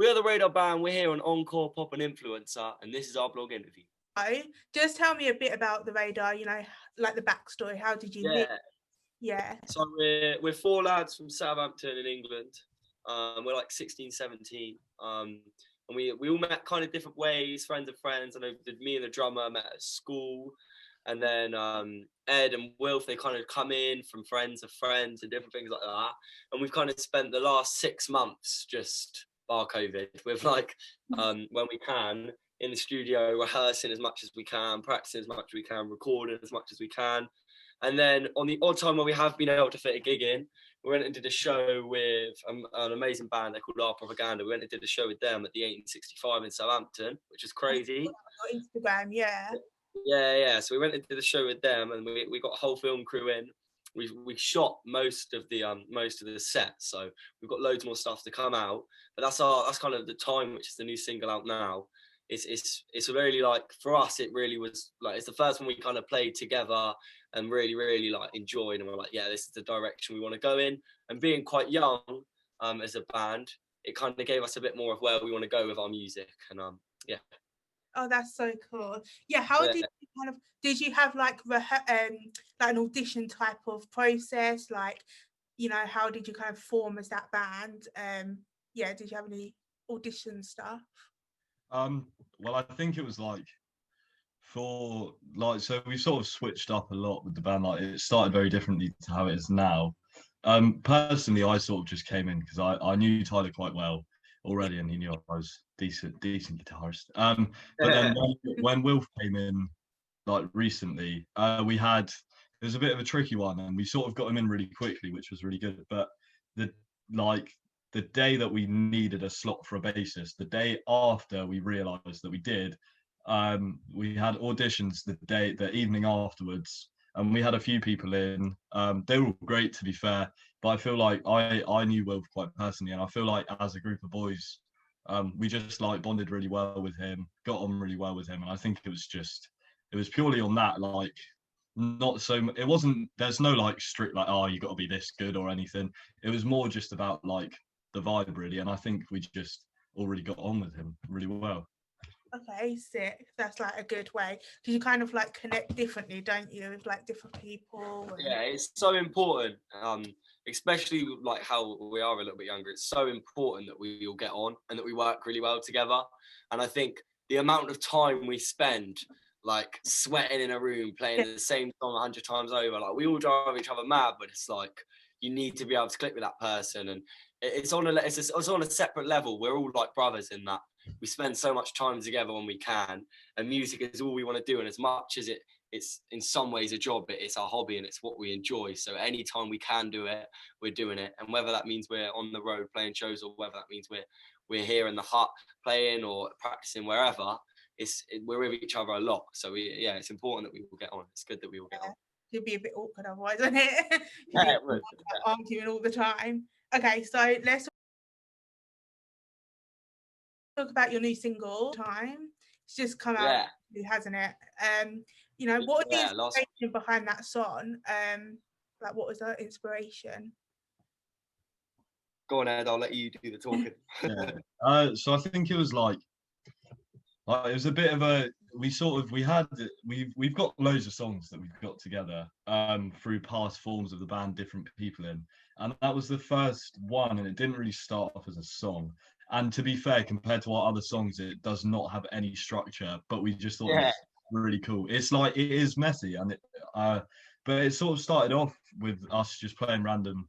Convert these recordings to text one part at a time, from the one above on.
We are the Radar Band. We're here on Encorepopandinfluencer, and this is our blog interview. Just tell me a bit about the Radar, you know, like the backstory. How did you meet? Yeah. So we're four lads from Southampton in England. We're like 16, 17. And we all met kind of different ways, friends of friends. I know me and the drummer met at school. And then Ed and Wilf, they kind of come in from friends of friends and different things like that. And we've kind of spent the last 6 months just bar COVID with like, when we can, in the studio, rehearsing as much as we can, practicing as much as we can, recording as much as we can. And then on the odd time where we have been able to fit a gig in, we went and did a show with an amazing band. They're called Propaganda. We went and did a show with them at the 1865 in Southampton, which is crazy. Instagram, yeah. Yeah. So we went and did a show with them, and we got a whole film crew in. We shot most of the set, so we've got loads more stuff to come out. But that's kind of the time, which is the new single out now. It's really like, for us, it really was like, it's the first one we kind of played together and really like enjoyed, and we're like, yeah, this is the direction we want to go in. And being quite young as a band, it kind of gave us a bit more of where we want to go with our music. And yeah. Oh, that's so cool. Yeah, how did you have like an audition type of process? Like, you know, how did you kind of form as that band? Yeah, did you have any audition stuff? Well, I think it was like, so we sort of switched up a lot with the band. Like, it started very differently to how it is now. Personally, I sort of just came in because I knew Tyler quite well already, and he knew I was decent guitarist. But then when Wilf came in, like recently, it was a bit of a tricky one, and we sort of got him in really quickly, which was really good. But the day that we needed a slot for a bassist, the day after we realised that we did, we had auditions the evening afterwards, and we had a few people in. They were all great, to be fair, but I feel like I knew Wilf quite personally, and I feel like as a group of boys, we just like bonded really well with him, got on really well with him, and I think it was purely on that, like, not so, it wasn't, there's no like strict like, oh, you got to be this good or anything. It was more just about like the vibe, really, and I think we just already got on with him really well. Okay, sick. That's like a good way. Do you kind of like connect differently, don't you, with like different people? Yeah, it's so important, especially like how we are a little bit younger. It's so important that we all get on and that we work really well together. And I think the amount of time we spend like sweating in a room playing the same song 100 times over, like, we all drive each other mad, but it's like, you need to be able to click with that person, and it's on a separate level. We're all like brothers in that we spend so much time together when we can, and music is all we want to do. And as much as it's in some ways a job, it's our hobby and it's what we enjoy. So anytime we can do it, we're doing it. And whether that means we're on the road playing shows, or whether that means we're here in the hut playing or practicing wherever, we're with each other a lot. So it's important that we will get on. It's good that we will get on. It'd be a bit awkward otherwise, wouldn't it? Yeah, it would. Arguing all the time. Okay, so let's talk about your new single, Time. It's just come out, hasn't it? You know, what was the inspiration behind that song? Like, what was the inspiration? Go on, Ed, I'll let you do the talking. So I think it was like it was a bit of a, we've got loads of songs that we've got together through past forms of the band, different people in, and that was the first one, and it didn't really start off as a song. And to be fair, compared to our other songs, it does not have any structure, but we just thought it was really cool. It's like, it is messy, and but it sort of started off with us just playing random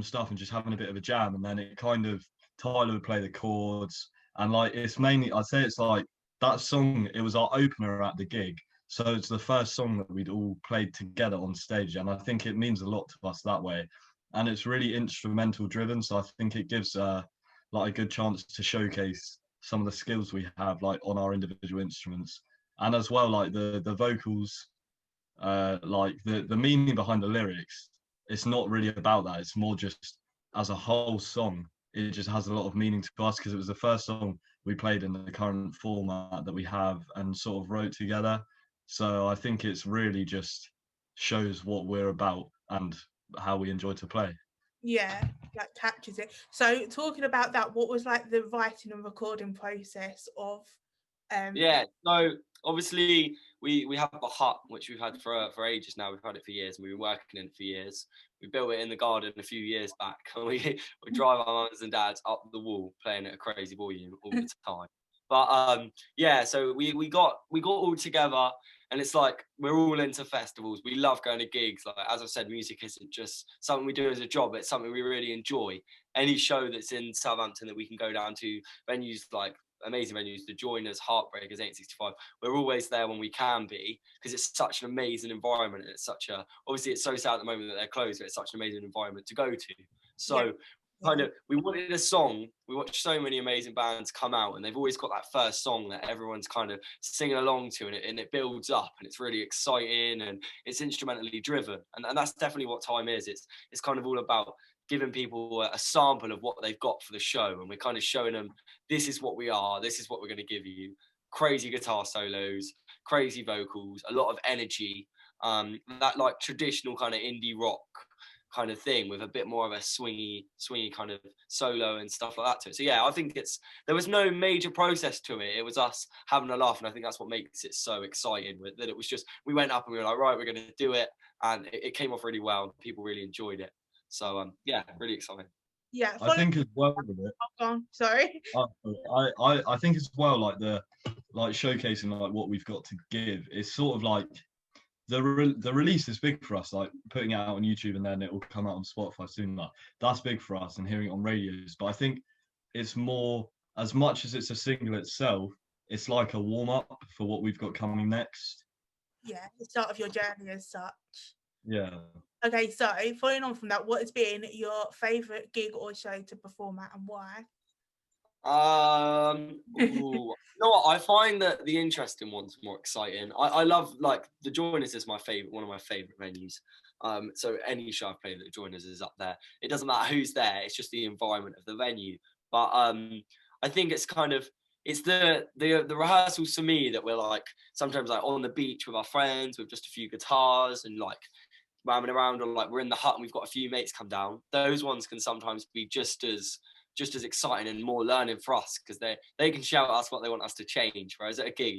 stuff and just having a bit of a jam, and then it kind of, Tyler would play the chords, and like, it's mainly, I'd say it's like that song, it was our opener at the gig, so it's the first song that we'd all played together on stage, and I think it means a lot to us that way. And it's really instrumental driven, so I think it gives like a good chance to showcase some of the skills we have like on our individual instruments, and as well like the vocals, like the meaning behind the lyrics. It's not really about that, it's more just as a whole song, it just has a lot of meaning to us, because it was the first song we played in the current format that we have and sort of wrote together. So I think it's really just shows what we're about and how we enjoy to play. Yeah, like captures it. So talking about that, what was like the writing and recording process of Yeah, so obviously we have a hut which we've had for ages now. We've had it for years, and we've been working in it for years. We built it in the garden a few years back, and we drive our mums and dads up the wall playing at a crazy volume all the time. But yeah, so we got all together, and it's like we're all into festivals. We love going to gigs. Like as I said, music isn't just something we do as a job; it's something we really enjoy. Any show that's in Southampton that we can go down to, venues like amazing venues, the Joiners, Heartbreakers, 865. We're always there when we can be, because it's such an amazing environment. And it's such a, obviously it's so sad at the moment that they're closed, but it's such an amazing environment to go to. So kind of, we wanted a song. We watched so many amazing bands come out, and they've always got that first song that everyone's kind of singing along to, and it builds up, and it's really exciting, and it's instrumentally driven. And that's definitely what Time is. It's kind of all about giving people a sample of what they've got for the show, and we're kind of showing them, this is what we are, this is what we're going to give you. Crazy guitar solos, crazy vocals, a lot of energy, that like traditional kind of indie rock kind of thing with a bit more of a swingy kind of solo and stuff like that to it. So yeah, I think there was no major process to it. It was us having a laugh, and I think that's what makes it so exciting, that it was just, we went up and we were like, right, we're going to do it, and it came off really well, and people really enjoyed it. So yeah, really exciting. Yeah, I think as well with it. Sorry. I think as well, like showcasing like what we've got to give. It's sort of like the release is big for us. Like putting it out on YouTube, and then it will come out on Spotify soon. Like that's big for us, and hearing it on radios. But I think it's more, as much as it's a single itself, it's like a warm up for what we've got coming next. Yeah, the start of your journey as such. Yeah. Okay, so following on from that, what has been your favourite gig or show to perform at, and why? You know what? I find that the interesting one's more exciting. I love, like, the Joiners is one of my favorite venues. So any show I've played at the Joiners is up there. It doesn't matter who's there; it's just the environment of the venue. But I think it's kind of, it's the rehearsals for me that we're like sometimes like on the beach with our friends with just a few guitars and like ramming around, or like we're in the hut and we've got a few mates come down. Those ones can sometimes be just as exciting and more learning for us, because they can shout at us what they want us to change, whereas at a gig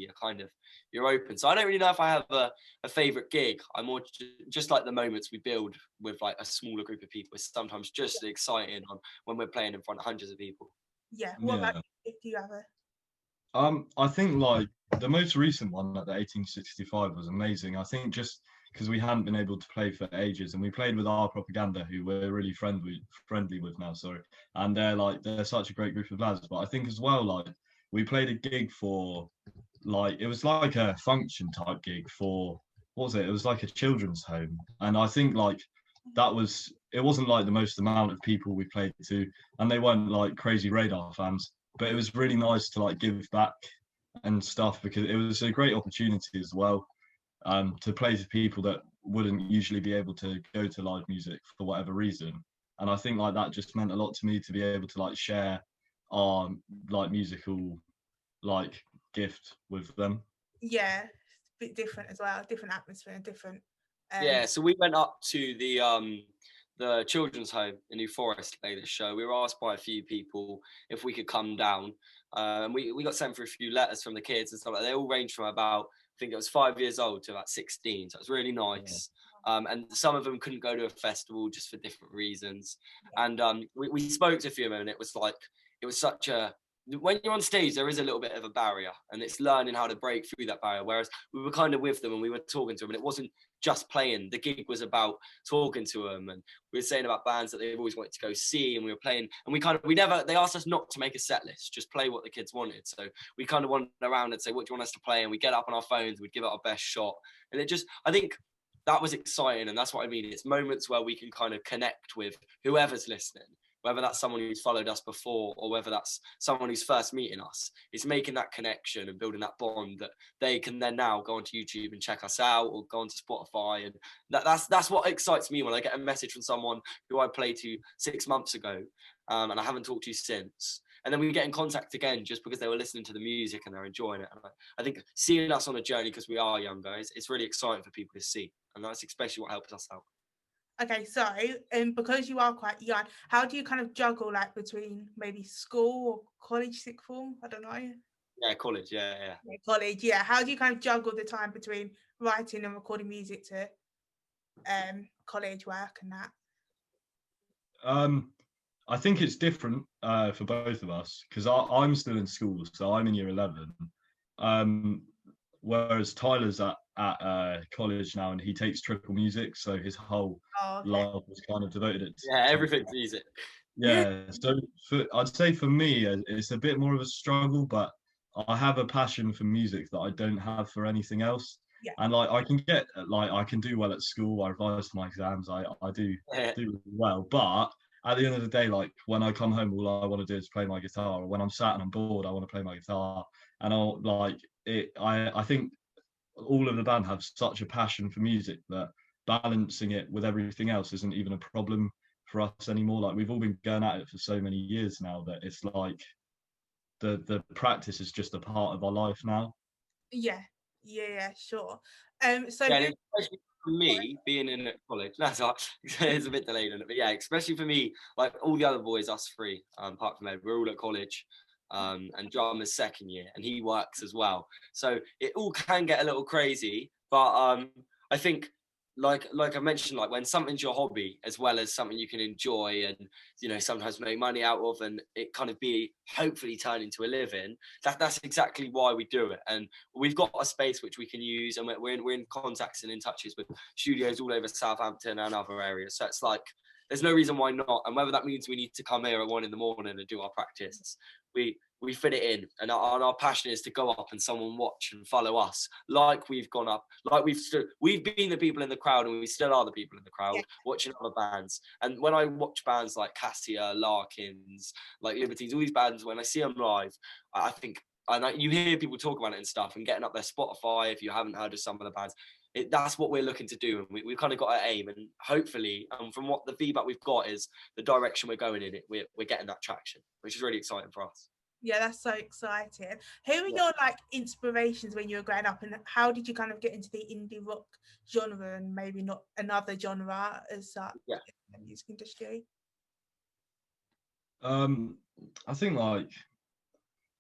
you're open. So I don't really know if I have a favorite gig. I'm more just like the moments we build with like a smaller group of people is sometimes just exciting when we're playing in front of hundreds of people. Yeah, what about you? Do you have a I think like the most recent one at the 1865 was amazing. I think just because we hadn't been able to play for ages, and we played with our propaganda, who we're really friendly with now, sorry. And they're such a great group of lads. But I think as well, like we played a gig for, like, it was like a function type gig for, what was it? It was like a children's home. And I think like it wasn't like the most amount of people we played to, and they weren't like crazy Radar fans, but it was really nice to like give back and stuff, because it was a great opportunity as well, to play to people that wouldn't usually be able to go to live music for whatever reason. And I think like that just meant a lot to me, to be able to like share our like musical like gift with them. yeah, it's a bit different as well, different atmosphere and different Yeah, so we went up to the children's home in New Forest to play this show. We were asked by a few people if we could come down. And we got sent for a few letters from the kids and stuff like that. They all ranged from about, I think it was 5 years old to about 16. So it was really nice. And some of them couldn't go to a festival just for different reasons. And we spoke to a few of them, and it was like, it was such a, when you're on stage, there is a little bit of a barrier, and it's learning how to break through that barrier. Whereas we were kind of with them and we were talking to them, and it wasn't just playing. The gig was about talking to them, and we were saying about bands that they've always wanted to go see, and we were playing, and they asked us not to make a set list, just play what the kids wanted. So we kind of wandered around and say, what do you want us to play? And we get up on our phones, we'd give it our best shot. And I think that was exciting, and that's what I mean. It's moments where we can kind of connect with whoever's listening, whether that's someone who's followed us before or whether that's someone who's first meeting us. It's making that connection and building that bond that they can then now go onto YouTube and check us out, or go onto Spotify. And that's what excites me, when I get a message from someone who I played to 6 months ago, and I haven't talked to since. And then we get in contact again just because they were listening to the music and they're enjoying it. And I think seeing us on a journey, because we are young guys, it's really exciting for people to see. And that's especially what helps us out. Okay, so because you are quite young, how do you kind of juggle like between maybe school or college, sixth form? I don't know. Yeah, college. Yeah, yeah. Yeah, college, yeah. How do you kind of juggle the time between writing and recording music to college work and that? I think it's different for both of us because I'm still in school, so I'm in year 11. Whereas Tyler's at college now, and he takes triple music, so his whole Oh, okay. life was kind of devoted Yeah, to everything's music. yeah. So I'd say for me, it's a bit more of a struggle, but I have a passion for music that I don't have for anything else. Yeah. And like I can do well at school. I revise for my exams. I do Yeah. do well, but at the end of the day, like when I come home, all I want to do is play my guitar. Or when I'm sat and I'm bored, I want to play my guitar. And I'll like it. I think all of the band have such a passion for music that balancing it with everything else isn't even a problem for us anymore. Like we've all been going at it for so many years now that it's like the practice is just a part of our life now. Yeah, yeah, sure. So Yeah, who, and especially for me being in college, that's it's a bit delayed on it, but yeah, especially for me, like all the other boys, us three, apart from Ed, we're all at college, and drummer's second year, and he works as well. So it all can get a little crazy, but I think like I mentioned, like when something's your hobby as well as something you can enjoy and sometimes make money out of, and it kind of be hopefully turn into a living. That's exactly why we do it, and we've got a space which we can use, and we're in contacts and in touches with studios all over Southampton and other areas. So it's like there's no reason why not. And whether that means we need to come here at 1 a.m. and do our practice, we fit it in, and our passion is to go up and someone watch and follow us, like we've gone up, like we've been the people in the crowd, and we still are the people in the crowd, yeah, watching other bands. And when I watch bands like Cassia, Larkins, like Libertines, all these bands, when I see them live, I think, and you hear people talk about it and stuff, and getting up their Spotify if you haven't heard of some of the bands. That's what we're looking to do, and we've kind of got an aim, and hopefully, from what the feedback we've got is the direction we're going in it, we're getting that traction, which is really exciting for us. yeah, that's so exciting. Who were your like inspirations when you were growing up, and how did you kind of get into the indie rock genre and maybe not another genre as such in the music industry? I think like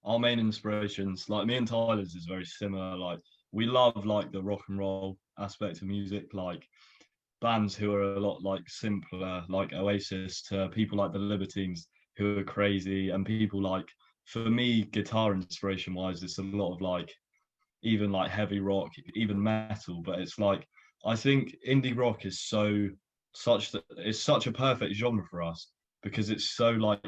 our main inspirations, like me and Tyler's, is very similar. Like we love like the rock and roll aspect of music, like bands who are a lot like simpler, like Oasis, to people like the Libertines who are crazy, and people like, for me, guitar inspiration wise, it's a lot of like even like heavy rock, even metal. But it's like I think indie rock is it's such a perfect genre for us because it's so like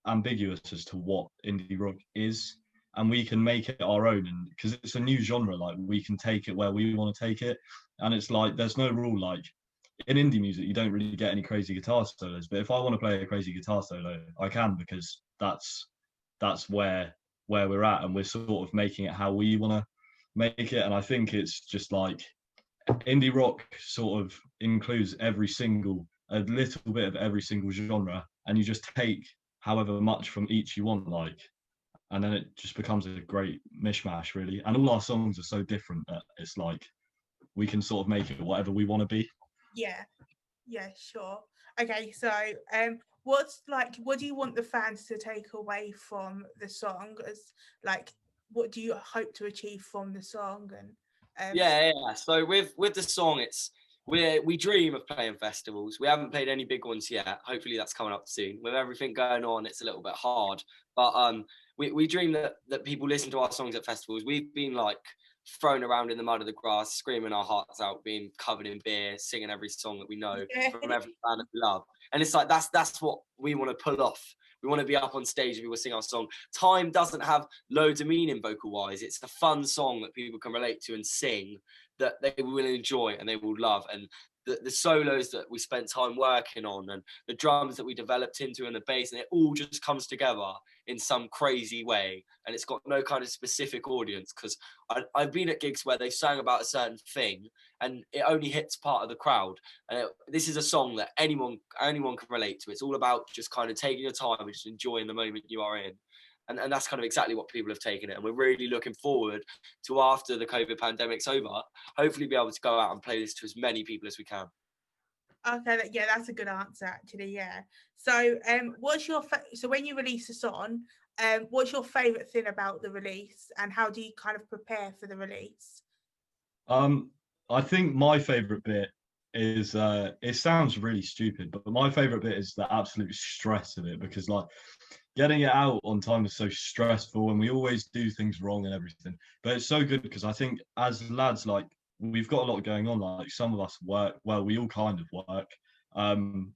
ambiguous as to what indie rock is, and we can make it our own. And because it's a new genre, like we can take it where we want to take it, and it's like there's no rule. Like in indie music, you don't really get any crazy guitar solos, but if I want to play a crazy guitar solo, I can, because that's where we're at, and we're sort of making it how we want to make it. And I think it's just like indie rock sort of includes a little bit of every single genre, and you just take however much from each you want, like, and then it just becomes a great mishmash, really. And all our songs are so different that it's like we can sort of make it whatever we want to be. Yeah, sure. Okay, so what do you want the fans to take away from the song? As like, what do you hope to achieve from the song? And Yeah. So with the song, we dream of playing festivals. We haven't played any big ones yet. Hopefully that's coming up soon. With everything going on, it's a little bit hard. But we dream that people listen to our songs at festivals. We've been like thrown around in the mud of the grass, screaming our hearts out, being covered in beer, singing every song that we know from every band that we love. And it's like that's what we want to pull off. We want to be up on stage and people sing our song. Time doesn't have loads of meaning vocal wise. It's a fun song that people can relate to and sing, that they will enjoy and they will love. And the solos that we spent time working on, and the drums that we developed into, and the bass, and it all just comes together in some crazy way. And it's got no kind of specific audience, because I've been at gigs where they've sang about a certain thing and it only hits part of the crowd. And this is a song that anyone can relate to. It's all about just kind of taking your time and just enjoying the moment you are in. And that's kind of exactly what people have taken it. And we're really looking forward to, after the COVID pandemic's over, hopefully be able to go out and play this to as many people as we can. Okay, yeah, that's a good answer actually. Yeah. So, what's your so when you release a song, what's your favorite thing about the release, and how do you kind of prepare for the release? I think my favorite bit is it sounds really stupid, but my favorite bit is the absolute stress of it, because like getting it out on time is so stressful and we always do things wrong and everything. But it's so good because I think as lads, like we've got a lot going on. Like some of us work, well, we all kind of work.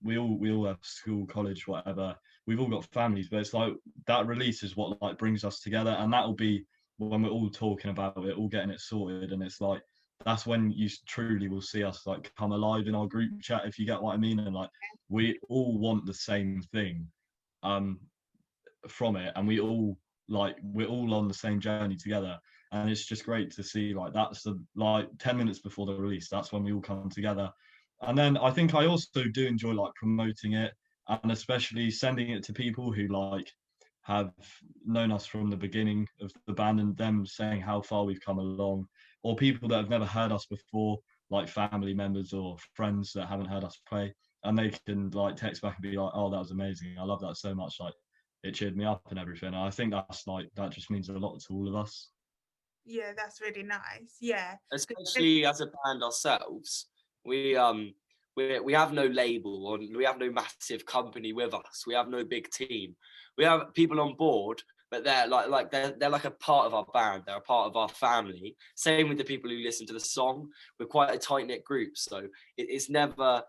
We all have school, college, whatever. We've all got families, but it's like that release is what like brings us together, and that'll be when we're all talking about it, all getting it sorted, and it's like that's when you truly will see us like come alive in our group chat, if you get what I mean. And like we all want the same thing um from it, and we're all on the same journey together. And it's just great to see like that's the like 10 minutes before the release, that's when we all come together. And then I think I also do enjoy like promoting it, and especially sending it to people who like have known us from the beginning of the band, and them saying how far we've come along, or people that have never heard us before, like family members or friends that haven't heard us play, and they can like text back and be like, oh, that was amazing, I love that so much, like it cheered me up and everything. And I think that's like that just means a lot to all of us. Yeah, that's really nice. Yeah. Especially as a band ourselves, we have no label, or we have no massive company with us. We have no big team. We have people on board, but they're like a part of our band. They're a part of our family. Same with the people who listen to the song. We're quite a tight knit group, so it's never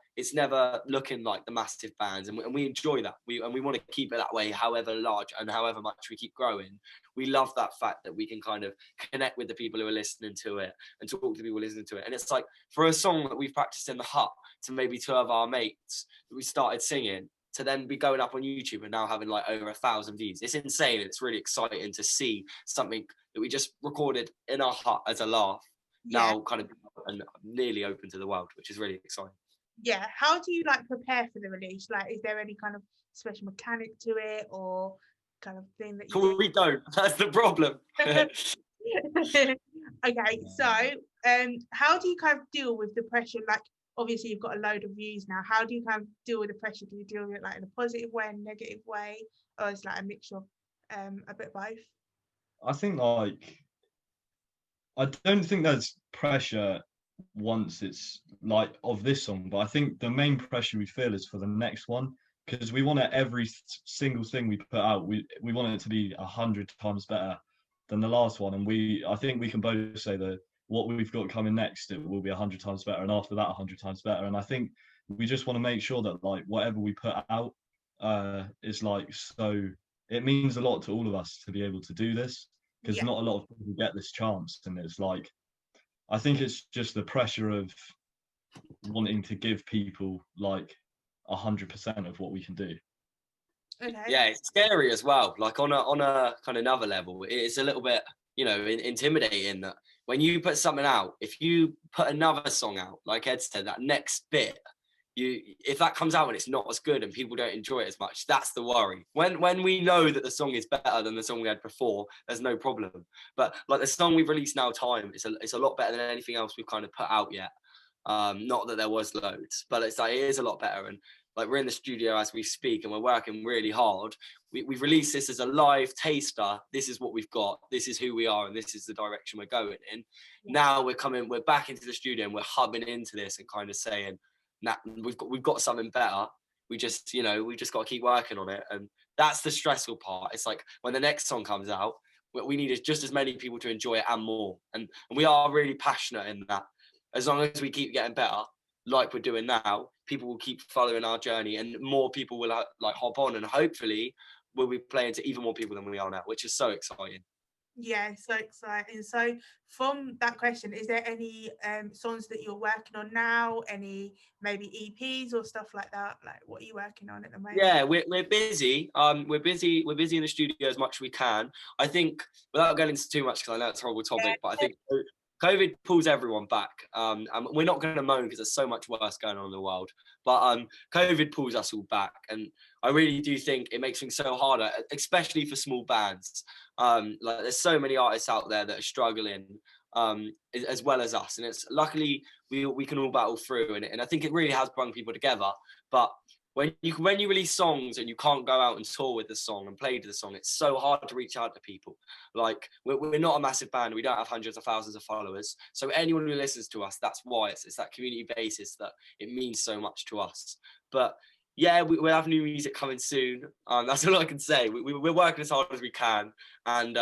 looking like the massive bands, and we enjoy that. We want to keep it that way, however large and however much we keep growing. We love that fact that we can kind of connect with the people who are listening to it and talk to people listening to it. And it's like for a song that we've practiced in the hut to maybe two of our mates that we started singing, to then be going up on YouTube and now having like over 1,000 views. It's insane. It's really exciting to see something that we just recorded in our hut as a laugh now kind of and nearly open to the world, which is really exciting. Yeah. How do you like prepare for the release? Like, is there any kind of special mechanic to it, or kind of thing that you do? We don't. That's the problem. Okay, so how do you kind of deal with the pressure? Like, obviously you've got a load of views now. How do you kind of deal with the pressure? Do you deal with it like in a positive way and negative way, or it's like a mixture of a bit of both? I think like I don't think there's pressure once it's like of this song, but I think the main pressure we feel is for the next one, because we want every single thing we put out, we want it to be 100 times better than the last one. And I think we can both say that what we've got coming next, it will be 100 times better, and after that 100 times better. And I think we just want to make sure that like whatever we put out is like, so it means a lot to all of us to be able to do this, because not a lot of people get this chance. And it's like I think it's just the pressure of wanting to give people like 100% of what we can do. Okay. Yeah, it's scary as well. Like on a kind of another level, it's a little bit, intimidating that when you put something out, if you put another song out, like Ed said, that next bit, if that comes out and it's not as good and people don't enjoy it as much, that's the worry. When we know that the song is better than the song we had before, there's no problem. But like the song we've released now, Time, it's a lot better than anything else we've kind of put out yet. Not that there was loads, but it's like it is a lot better. And like we're in the studio as we speak and we're working really hard. We've released this as a live taster. This is what we've got. This is who we are, and this is the direction we're going in. Now we're back into the studio and we're hubbing into this and kind of saying, nah, we've got something better. We just got to keep working on it. And that's the stressful part. It's like when the next song comes out, what we need is just as many people to enjoy it and more. And we are really passionate in that. As long as we keep getting better, like we're doing now, people will keep following our journey, and more people will like hop on, and hopefully we'll be playing to even more people than we are now, which is so exciting. Yeah, so exciting. So from that question, is there any songs that you're working on now? Any maybe EPs or stuff like that? Like, what are you working on at the moment? Yeah, we're busy. We're busy in the studio as much as we can. I think, without going into too much, because I know it's a horrible topic, but I think COVID pulls everyone back. And we're not going to moan because there's so much worse going on in the world. But COVID pulls us all back. And I really do think it makes things so harder, especially for small bands. Like there's so many artists out there that are struggling. as well as us. And it's luckily we can all battle through, and I think it really has brought people together. But when you release songs and you can't go out and tour with the song and play to the song, it's so hard to reach out to people. Like we're not a massive band, we don't have hundreds of thousands of followers, so anyone who listens to us, that's why it's that community basis that it means so much to us. But yeah, we'll have new music coming soon. That's all I can say. We're working as hard as we can, and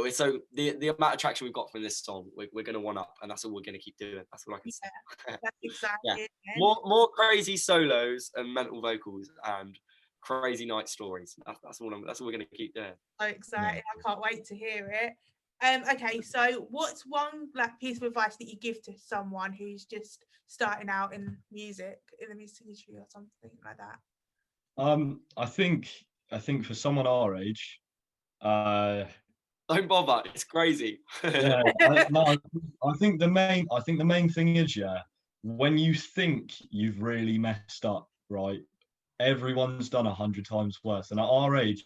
so the amount of traction we've got from this song, we're going to one up, and that's all we're going to keep doing. That's all I can say. That's exactly Yeah. it. More crazy solos and mental vocals and crazy night stories. That's all we're going to keep doing. So excited! Yeah. I can't wait to hear it. Okay, so what's one like piece of advice that you give to someone who's just starting out in music, in the music industry or something like that? I think for someone our age, Don't bother. It's crazy. yeah, I think the main thing is, yeah, when you think you've really messed up, right? Everyone's done 100 times worse, and at our age,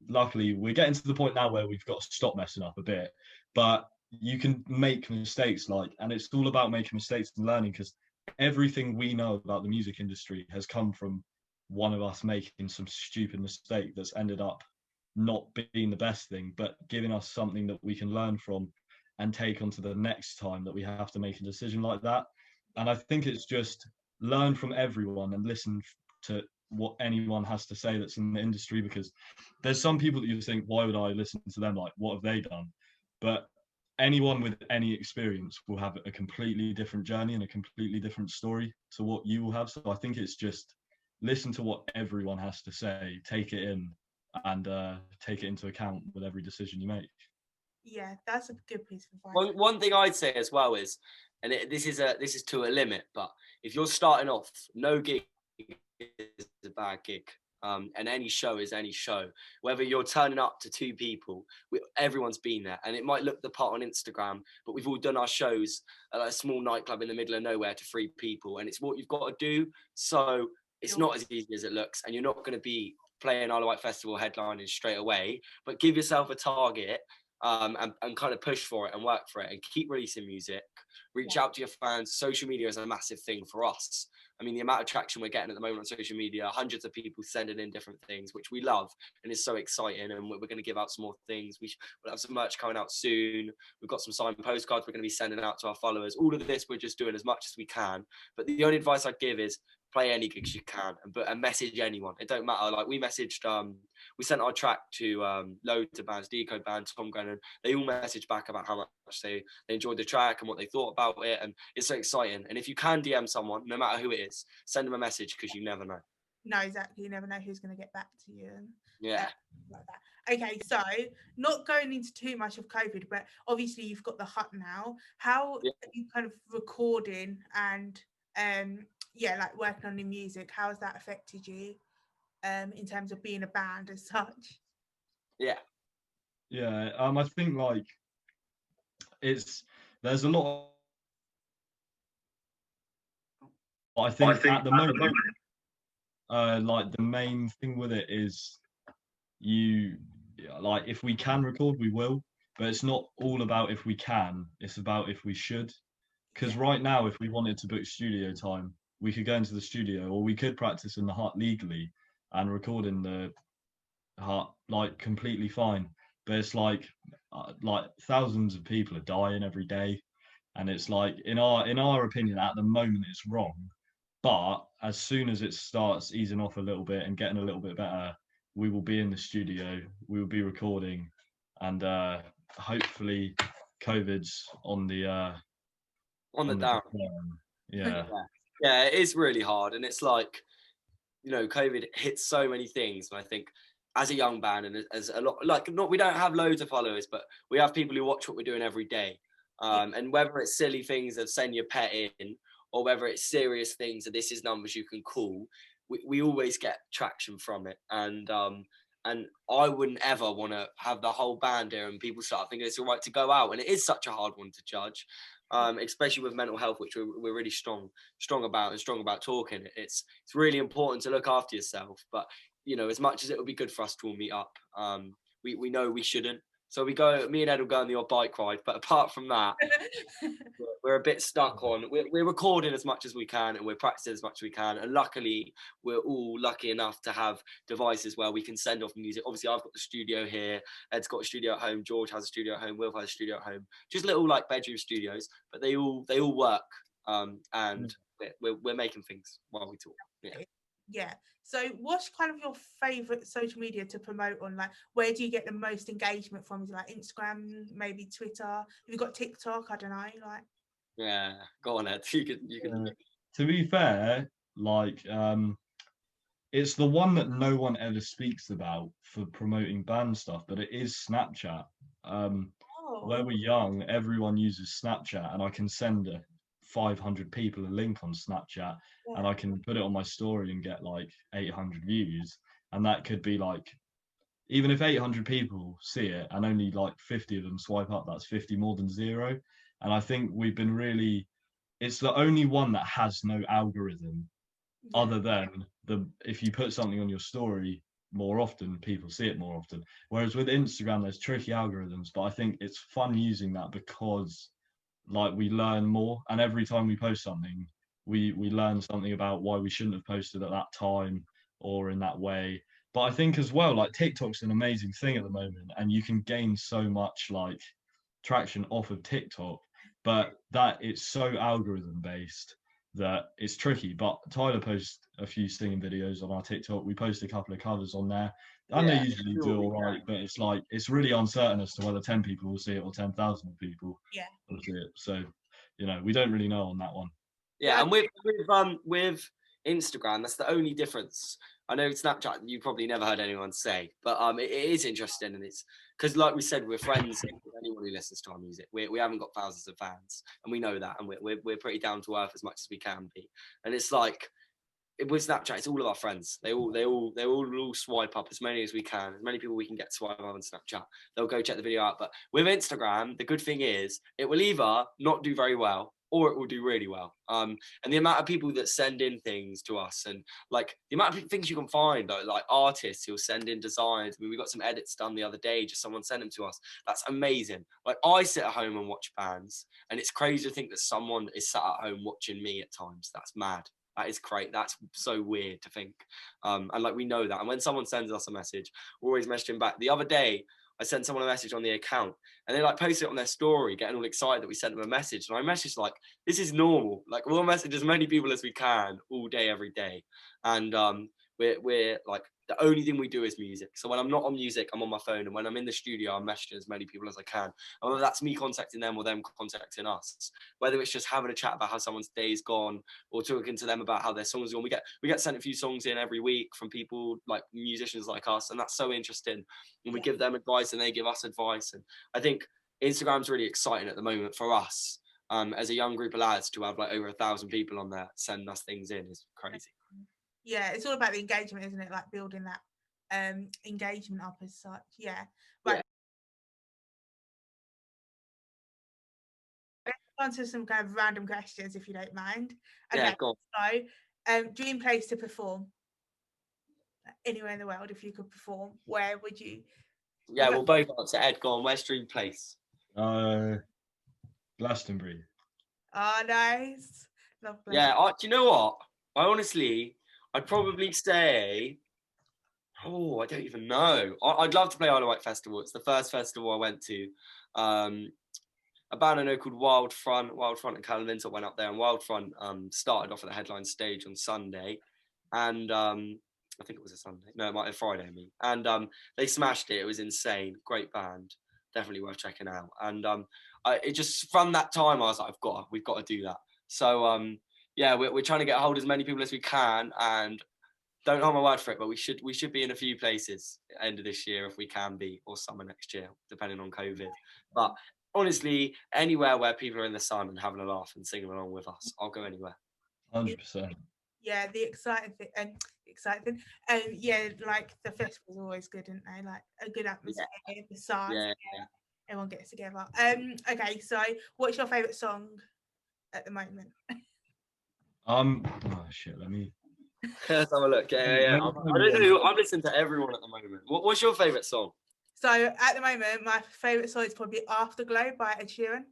luckily we're getting to the point now where we've got to stop messing up a bit. But you can make mistakes, and it's all about making mistakes and learning, because everything we know about the music industry has come from one of us making some stupid mistake that's ended up not being the best thing, but giving us something that we can learn from and take on to the next time that we have to make a decision like that. And I think it's just learn from everyone and listen to what anyone has to say that's in the industry, because there's some people that you think, why would I listen to them? Like, what have they done? But anyone with any experience will have a completely different journey and a completely different story to what you will have. So I think it's just listen to what everyone has to say, take it in, and take it into account with every decision you make. Yeah, that's a good piece of advice. One thing I'd say as well is, and this is to a limit, but if you're starting off, no gig is a bad gig. And any show is any show. Whether you're turning up to 2 people, everyone's been there, and it might look the part on Instagram, but we've all done our shows at a small nightclub in the middle of nowhere to 3 people, and it's what you've got to do. So it's not as easy as it looks, and you're not going to be playing Isle of Wight Festival headlining straight away, but give yourself a target, and kind of push for it and work for it and keep releasing music, reach out to your fans. Social media is a massive thing for us. I mean, the amount of traction we're getting at the moment on social media, hundreds of people sending in different things, which we love and is so exciting. And we're going to give out some more things. We'll have some merch coming out soon. We've got some signed postcards we're going to be sending out to our followers. All of this, we're just doing as much as we can. But the only advice I'd give is play any gigs you can, and message anyone. It don't matter. Like we messaged, we sent our track to loads of bands, Deco Band, Tom Grennan. They all messaged back about how much they enjoyed the track and what they thought about it, and it's so exciting. And if you can DM someone, no matter who it is, send them a message, because you never know. No, exactly. You never know who's going to get back to you. And yeah. Like that. Okay, so not going into too much of COVID, but obviously you've got the hut now. How are you kind of recording and like working on the music? How has that affected you in terms of being a band as such? I think like there's a lot I think at the moment like the main thing with it is if we can record, we will, but it's not all about if we can, it's about if we should. Because right now, if we wanted to book studio time, we could go into the studio, or we could practice in the hut legally and record in the hut like completely fine. But it's like thousands of people are dying every day, and it's like in our opinion at the moment it's wrong. But as soon as it starts easing off a little bit and getting a little bit better, we will be in the studio, we will be recording, and hopefully COVID's on the down. Yeah, it is really hard, and it's like, COVID hits so many things. And I think as a young band, and as a lot, we don't have loads of followers, but we have people who watch what we're doing every day. And whether it's silly things of send your pet in, or whether it's serious things that this is numbers you can call, we always get traction from it. And I wouldn't ever want to have the whole band here and people start thinking it's all right to go out. And it is such a hard one to judge, especially with mental health, which we're really strong about talking. It's really important to look after yourself. But, as much as it would be good for us to all meet up, we know we shouldn't. So me and Ed will go on the odd bike ride, but apart from that, we're a bit stuck on. We're recording as much as we can, and we're practicing as much as we can. And luckily, we're all lucky enough to have devices where we can send off music. Obviously, I've got the studio here. Ed's got a studio at home. George has a studio at home. Will has a studio at home. Just little like bedroom studios, but they all work. And we're making things while we talk. Yeah. So what's kind of your favorite social media to promote on? Like, where do you get the most engagement from? Is it like Instagram, maybe Twitter? Have you got TikTok? I don't know. Like, yeah, go on, Ed. You can. To be fair, like it's the one that no one ever speaks about for promoting band stuff, but it is Snapchat. Where we're young, everyone uses Snapchat, and I can send 500 people a link on Snapchat, and I can put it on my story and get like 800 views. And that could be like, even if 800 people see it and only like 50 of them swipe up, that's 50 more than zero. And I think we've been really, it's the only one that has no algorithm other than if you put something on your story more often, people see it more often. Whereas with Instagram, there's tricky algorithms, but I think it's fun using that because like we learn more, and every time we post something, we learn something about why we shouldn't have posted at that time or in that way. But I think as well, like TikTok's an amazing thing at the moment, and you can gain so much like traction off of TikTok, but that it's so algorithm based that it's tricky. But Tyler posts a few singing videos on our TikTok. We post a couple of covers on there, and they usually do all right. But it's like it's really uncertain as to whether 10 people will see it or 10,000 people will see it. So, you know, we don't really know on that one. Yeah, and with Instagram, that's the only difference. I know Snapchat, you probably never heard anyone say, but it is interesting, and it's because, like we said, we're friends with anyone who listens to our music. We haven't got thousands of fans, and we know that, and we're pretty down to earth as much as we can be. And it's like with Snapchat, it's all of our friends. They all swipe up as many as we can, as many people we can get to swipe up on Snapchat. They'll go check the video out. But with Instagram, the good thing is it will either not do very well, or it will do really well. And the amount of people that send in things to us, and like the amount of things you can find, like artists who'll send in designs. I mean, we got some edits done the other day, just someone sent them to us. That's amazing. Like I sit at home and watch bands, and it's crazy to think that someone is sat at home watching me at times. That's mad. That is great. That's so weird to think. And like we know that. And when someone sends us a message, we're always messaging back. The other day, I sent someone a message on the account, and they like posted it on their story, getting all excited that we sent them a message. And I messaged like, this is normal. Like we'll message as many people as we can all day, every day. And we're like, the only thing we do is music. So when I'm not on music, I'm on my phone. And when I'm in the studio, I'm messaging as many people as I can. And whether that's me contacting them or them contacting us, whether it's just having a chat about how someone's day's gone or talking to them about how their song's gone. We get sent a few songs in every week from people like musicians like us. And that's so interesting. And we give them advice and they give us advice. And I think Instagram's really exciting at the moment for us. As a young group of lads, to have like over 1,000 people on there sending us things in is crazy. Yeah, it's all about the engagement, isn't it? Like building that engagement up as such. Yeah. Right. Let's answer some kind of random questions if you don't mind. Okay. Yeah, go on. So, dream place to perform anywhere in the world. If you could perform, where would you? Yeah, we'll both answer. Ed, go on. Where's dream place? Glastonbury. Oh, nice. Lovely. Yeah, do you know what? I'd probably say, I don't even know. I'd love to play Isle of Wight Festival. It's the first festival I went to. A band I know called Wild Front and Callum Lintott went up there, and Wild Front started off at the headline stage on Sunday, and I think it was a Sunday. No, it might have Friday, I mean. And they smashed it. It was insane. Great band. Definitely worth checking out. And it just, from that time, I was like, we've got to do that. So yeah, we're trying to get a hold of as many people as we can, and don't hold my word for it, but we should be in a few places at the end of this year if we can be, or summer next year, depending on COVID. But honestly, anywhere where people are in the sun and having a laugh and singing along with us, I'll go anywhere. 100%. Yeah, the exciting thing, yeah, like the festival's always good, isn't they? Like a good atmosphere, the sun, everyone gets together. Okay, so what's your favourite song at the moment? Oh shit, let me Let's have a look. Yeah. I don't know. I'm listening to everyone at the moment. What's your favourite song? So at the moment, my favourite song is probably Afterglow by Ed Sheeran.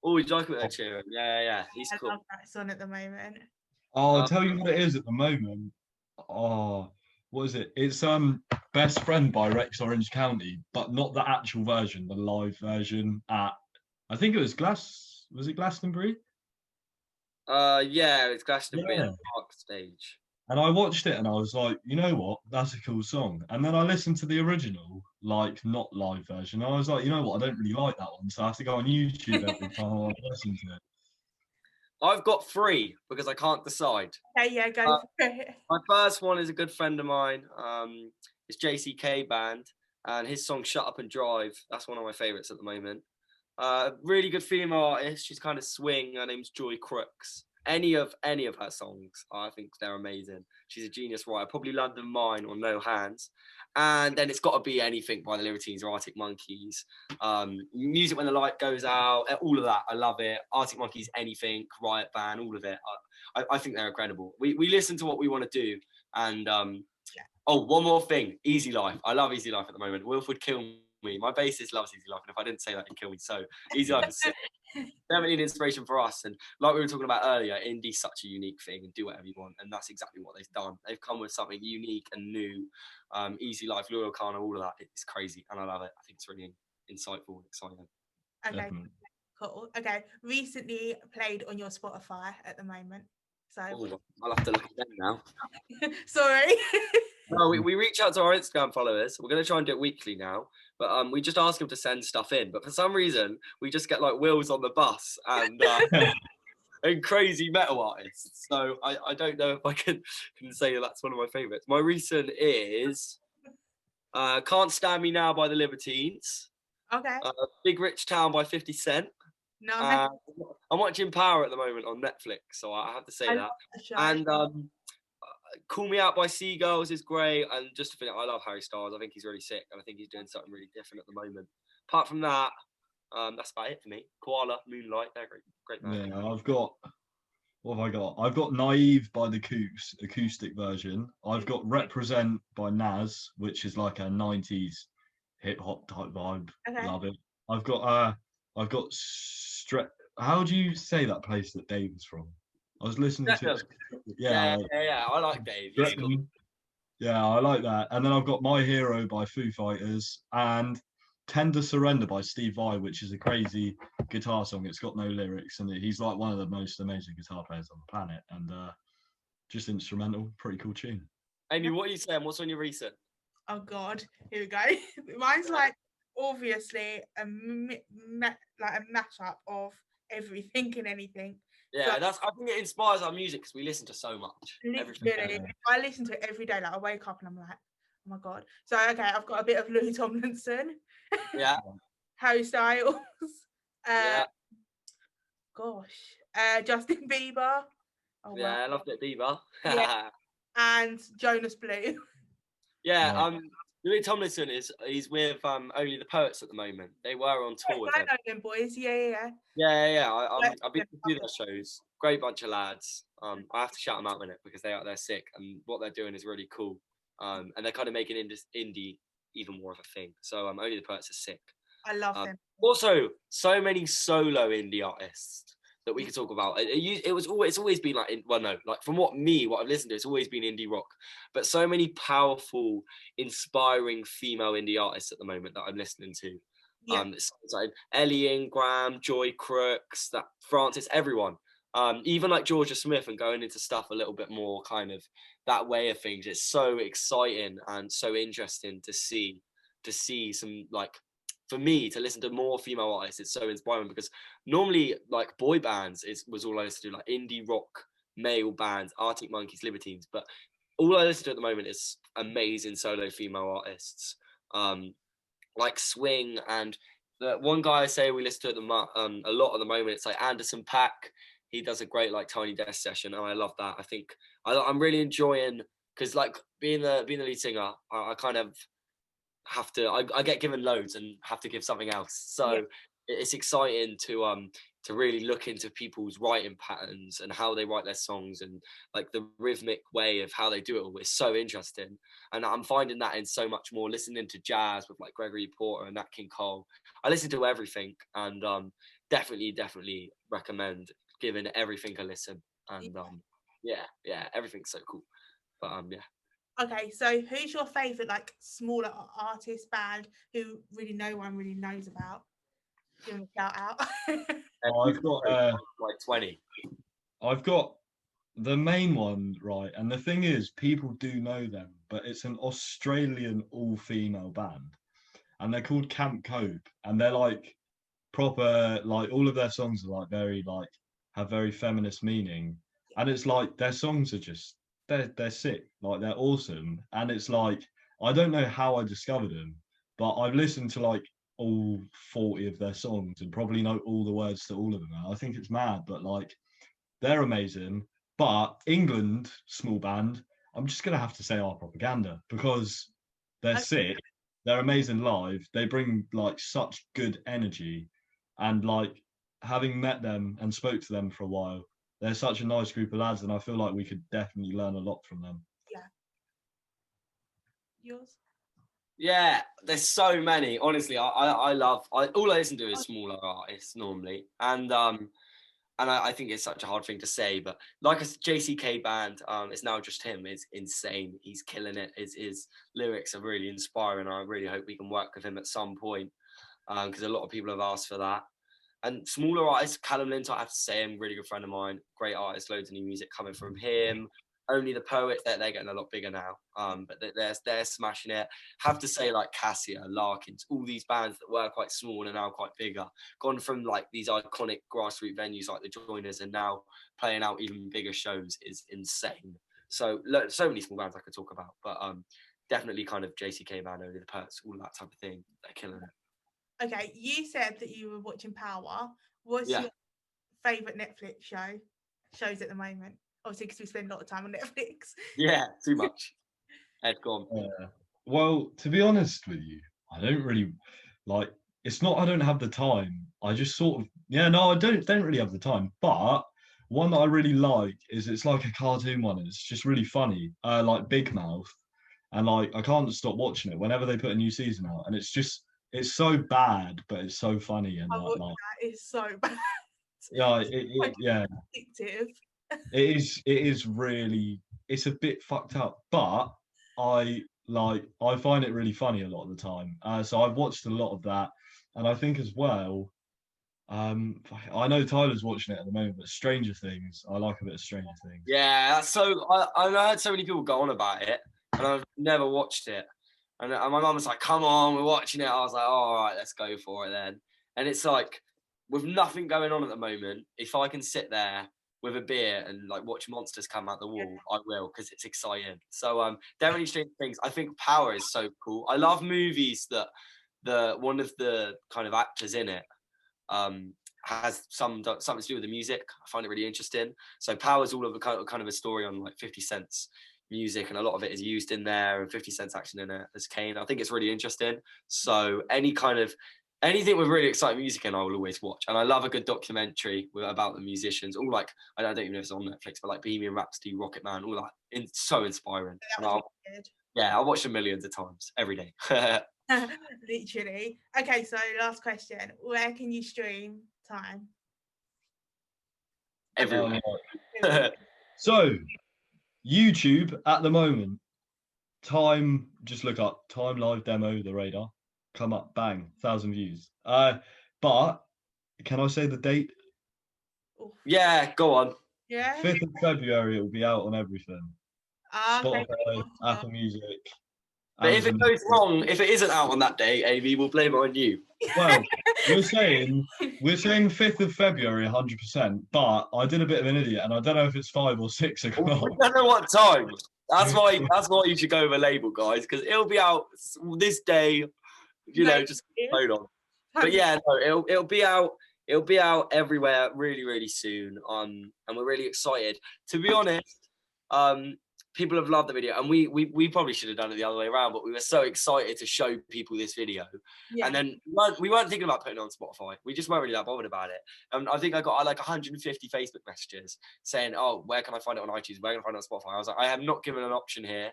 Oh, you like it, Ed Sheeran? Yeah. He's I cool. love that song at the moment. I'll tell you what it is at the moment. Oh, what is it? It's Best Friend by Rex Orange County, but not the actual version, the live version at, I think it was was it Glastonbury? Yeah, it's Glastonbury at Yeah. the Park stage. And I watched it and I was like, you know what? That's a cool song. And then I listened to the original, like not live version. I was like, you know what? I don't really like that one. So I have to go on YouTube every time I want to listen to it. I've got 3 because I can't decide. Okay, yeah, go for it. My first one is a good friend of mine. It's JCK Band, and his song "Shut Up and Drive." That's one of my favourites at the moment. Really good female artist. She's kind of swing. Her name's Joy Crooks. Any of her songs, I think they're amazing. She's a genius writer. Probably London Mine or No Hands. And then it's got to be anything by the Libertines or Arctic Monkeys. Music When the Light Goes Out, all of that. I love it. Arctic Monkeys, anything, Riot Band, all of it. I think they're incredible. We listen to what we want to do. And oh, one more thing. Easy Life. I love Easy Life at the moment. Wilf would kill me. My bassist loves Easy Life. And if I didn't say that, he'd kill me. So Easy Life is sick. Definitely an inspiration for us. And like we were talking about earlier, indie's such a unique thing, and do whatever you want. And that's exactly what they've done. They've come with something unique and new. Easy Life, Loyal Kana, all of that. It's crazy. And I love it. I think it's really insightful and exciting. Okay, Definitely. cool. Okay, recently played on your Spotify at the moment. So I'll have to look at them now. sorry. No, we reach out to our Instagram followers. We're going to try and do it weekly now. But we just ask them to send stuff in. But for some reason, we just get like Wills on the bus and and crazy metal artists. So I don't know if I can say that's one of my favourites. My recent is Can't Stand Me Now by the Libertines. Okay. Big Rich Town by 50 Cent. No, I'm watching Power at the moment on Netflix, so I have to say that. And Call Me Out by Seagulls is great. And just to finish, I love Harry Styles. I think he's really sick, and I think he's doing something really different at the moment. Apart from that, that's about it for me. Koala, Moonlight, they're great band. Yeah, what have I got? I've got Naive by the Cooks, acoustic version. I've got Represent by Nas, which is like a 90s hip hop type vibe. Okay. Love it. I've got how do you say that place that Dave is from? I was listening to it. Yeah. I like Dave. He's cool. Yeah, I like that. And then I've got My Hero by Foo Fighters and Tender Surrender by Steve Vai, which is a crazy guitar song. It's got no lyrics, and he's like one of the most amazing guitar players on the planet. And just instrumental, pretty cool tune. Amy, what are you saying? What's on your recent? Oh God, here we go. Mine's like obviously a mashup of everything and anything. Yeah, so, I think it inspires our music because we listen to so much. Literally, I listen to it every day. Like I wake up and I'm like, oh my God. So okay, I've got a bit of Louis Tomlinson. Yeah. Harry Styles. Yeah. Gosh. Justin Bieber. Oh, yeah, wow. I love it, Bieber. Yeah. And Jonas Blue. Yeah. Louis Tomlinson he's with Only the Poets at the moment. They were on tour with him. I know them boys. Yeah. I've been to their shows. Great bunch of lads. I have to shout them out in it because they're sick, and what they're doing is really cool. And they're kind of making indie even more of a thing. So Only the Poets are sick. I love them. Also, so many solo indie artists that we could talk about. It's always been like, from what I've listened to, it's always been indie rock. But so many powerful, inspiring female indie artists at the moment that I'm listening to. Yeah. It's like Ellie Ingram, Joy Crooks, that Francis, everyone. Even like Georgia Smith, and going into stuff a little bit more kind of that way of things. It's so exciting and so interesting to see some, like, for me to listen to more female artists. It's so inspiring because normally like boy bands was all I used to do, like indie rock male bands, Arctic Monkeys, Libertines. But all I listen to at the moment is amazing solo female artists, like swing. And the one guy I say we listen to a lot at the moment, it's like Anderson .Paak. He does a great like Tiny Desk session, and I love that. I think I'm really enjoying, because like being the lead singer, I kind of have to. I get given loads and have to give something else. So it's exciting to to really look into people's writing patterns and how they write their songs, and like the rhythmic way of how they do it all is so interesting. And I'm finding that in so much more, listening to jazz with like Gregory Porter and Nat King Cole. I listen to everything, and definitely recommend giving everything a listen. And yeah, everything's so cool. But yeah. Okay, so who's your favourite like smaller artist band who really no one really knows about? Give them a shout out. I've got like 20. I've got the main one, right? And the thing is, people do know them, but it's an Australian all-female band, and they're called Camp Cope, and they're like proper, like all of their songs are like very like have very feminist meaning, and it's like their songs are just they're sick, like they're awesome, and it's like I don't know how I discovered them, but I've listened to like all 40 of their songs and probably know all the words to all of them. I think it's mad, but like they're amazing. But England, small band, I'm just gonna have to say Our Propaganda, because they're sick, they're amazing live, they bring like such good energy, and like having met them and spoke to them for a while, they're such a nice group of lads, and I feel like we could definitely learn a lot from them. Yeah. Yours? Yeah, there's so many. Honestly, I love all I listen to is smaller artists normally, and I think it's such a hard thing to say, but like a JCK band, it's now just him. It's insane. He's killing it. His lyrics are really inspiring. I really hope we can work with him at some point, because a lot of people have asked for that. And smaller artists, Callum Linton, I have to say, I'm a really good friend of mine. Great artist, loads of new music coming from him. Only the Poets, they're getting a lot bigger now, but they're smashing it. Have to say, like Cassia, Larkins, all these bands that were quite small and are now quite bigger, gone from like these iconic grassroots venues like the Joiners and now playing out even bigger shows is insane. So many small bands I could talk about, but definitely kind of JCK band, Only the Poets, all that type of thing. They're killing it. Okay, you said that you were watching Power. What's your favourite Netflix shows at the moment? Obviously, because we spend a lot of time on Netflix. Yeah, too much. Ed, go on. Well, to be honest with you, I don't really like. It's not I don't have the time. I just sort of I don't really have the time. But one that I really like is it's like a cartoon one. It's just really funny. Like Big Mouth, and like I can't stop watching it whenever they put a new season out. And it's so bad, but it's so funny, and like that is so bad. Yeah, yeah. Addictive. It is really, it's a bit fucked up, but I find it really funny a lot of the time. So I've watched a lot of that, and I think as well, I know Tyler's watching it at the moment, but Stranger Things, I like a bit of Stranger Things. Yeah, that's so I heard so many people go on about it, and I've never watched it. And my mum was like, "Come on, we're watching it." I was like, oh, "All right, let's go for it then." And it's like, with nothing going on at the moment, if I can sit there with a beer and like watch monsters come out the wall, I will, because it's exciting. So definitely Stranger Things. I think Power is so cool. I love movies that one of the kind of actors in it has something to do with the music. I find it really interesting. So Power is all of a kind of a story on like 50 Cent's music, and a lot of it is used in there, and 50 Cent's action in it as Kane. I think it's really interesting. So anything with really exciting music in, I will always watch. And I love a good documentary about the musicians. All like, I don't even know if it's on Netflix, but like Bohemian Rhapsody, Rocket Man, all that. So inspiring. I'll watch them millions of times every day. Literally. Okay, so last question. Where can you stream Time? Everywhere. So, YouTube at the moment, Time, just look up Time Live Demo, The Radar. Come up, bang, 1,000 views. But can I say the date? Yeah, go on. Yeah. 5th of February, it will be out on everything. Spotify, Apple Music. But if it goes wrong, if it isn't out on that day, Amy, we'll blame it on you. Well, we're saying 5th of February, 100%. But I did a bit of an idiot, and I don't know if it's 5 or 6 o'clock. I don't know what time. That's why you should go with a label, guys, because it'll be out this day. Just hold on. But yeah, no, it'll be out. It'll be out everywhere really, really soon. And we're really excited. To be honest, people have loved the video, and we probably should have done it the other way around, but we were so excited to show people this video. Yeah. And then we weren't thinking about putting it on Spotify. We just weren't really that bothered about it. And I think I got like 150 Facebook messages saying, oh, where can I find it on iTunes? Where can I find it on Spotify? I was like, I have not given an option here.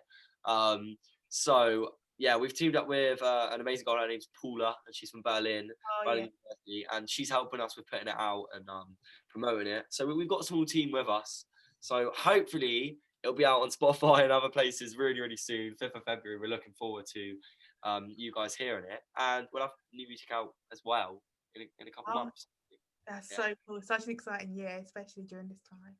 So yeah, we've teamed up with an amazing girl. Her name's Paula, and she's from Berlin, Berlin University, and she's helping us with putting it out and promoting it. So we've got a small team with us. So hopefully it'll be out on Spotify and other places really, really soon. 5th of February. We're looking forward to you guys hearing it, and we'll have new music out as well in a couple of months. That's so cool. Such an exciting year, especially during this time.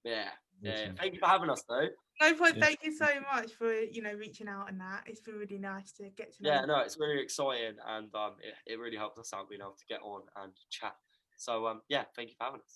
Yeah. Awesome. Thank you for having us, though. No point. Yeah. Thank you so much for reaching out and that. It's been really nice to get to know. Yeah, no, it's really exciting, and it really helps us out being able to get on and chat. So yeah, thank you for having us.